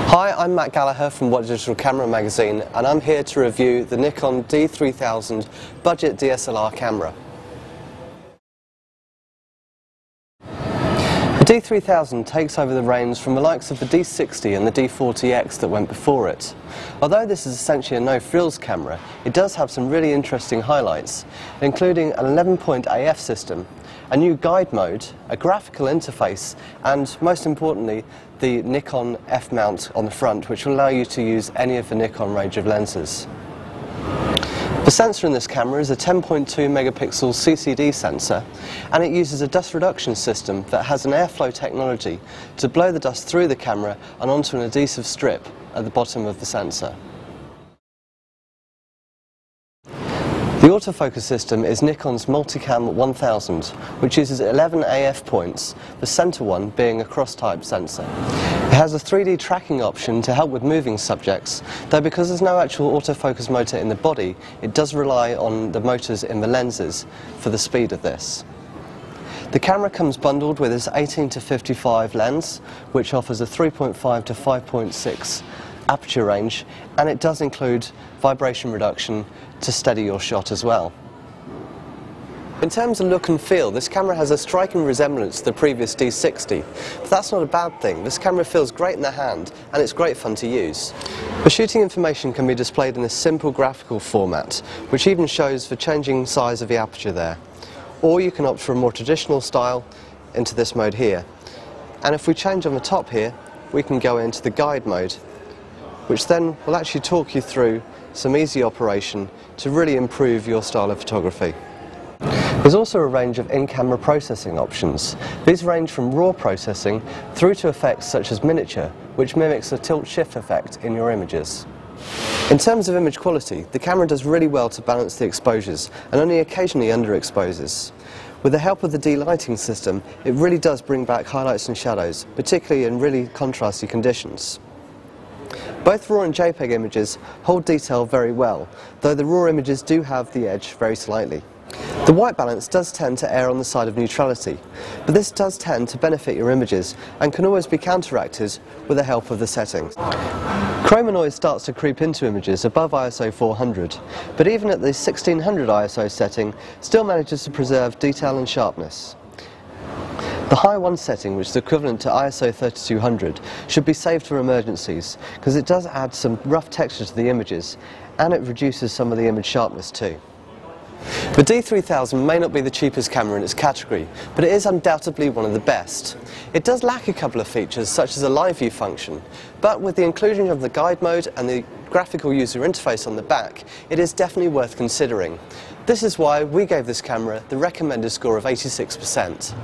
Hi, I'm Matt Gallagher from What Digital Camera magazine, and I'm here to review the Nikon D3000 budget DSLR camera. The D3000 takes over the reins from the likes of the D60 and the D40X that went before it. Although this is essentially a no-frills camera, it does have some really interesting highlights, including an 11-point AF system, a new guide mode, a graphical interface, and most importantly, the Nikon F mount on the front, which will allow you to use any of the Nikon range of lenses. The sensor in this camera is a 10.2 megapixel CCD sensor, and it uses a dust reduction system that has an airflow technology to blow the dust through the camera and onto an adhesive strip at the bottom of the sensor. The autofocus system is Nikon's Multicam 1000, which uses 11 AF points, the centre one being a cross-type sensor. It has a 3D tracking option to help with moving subjects, though because there's no actual autofocus motor in the body, it does rely on the motors in the lenses for the speed of this. The camera comes bundled with its 18-55 lens, which offers a 3.5 to 5.6 aperture range, and it does include vibration reduction to steady your shot as well. In terms of look and feel, this camera has a striking resemblance to the previous D60, but that's not a bad thing. This camera feels great in the hand and it's great fun to use. The shooting information can be displayed in this simple graphical format, which even shows the changing size of the aperture there. Or you can opt for a more traditional style into this mode here. And if we change on the top here, we can go into the guide mode, which then will actually talk you through some easy operation to really improve your style of photography. There's also a range of in-camera processing options. These range from raw processing through to effects such as miniature, which mimics a tilt-shift effect in your images. In terms of image quality, the camera does really well to balance the exposures and only occasionally underexposes. With the help of the de-lighting system, it really does bring back highlights and shadows, particularly in really contrasty conditions. Both RAW and JPEG images hold detail very well, though the RAW images do have the edge very slightly. The white balance does tend to err on the side of neutrality, but this does tend to benefit your images and can always be counteracted with the help of the settings. Chroma noise starts to creep into images above ISO 400, but even at the 1600 ISO setting still manages to preserve detail and sharpness. The high 1 setting, which is equivalent to ISO 3200, should be saved for emergencies, because it does add some rough texture to the images, and it reduces some of the image sharpness too. The D3000 may not be the cheapest camera in its category, but it is undoubtedly one of the best. It does lack a couple of features, such as a live view function, but with the inclusion of the guide mode and the graphical user interface on the back, it is definitely worth considering. This is why we gave this camera the recommended score of 86%.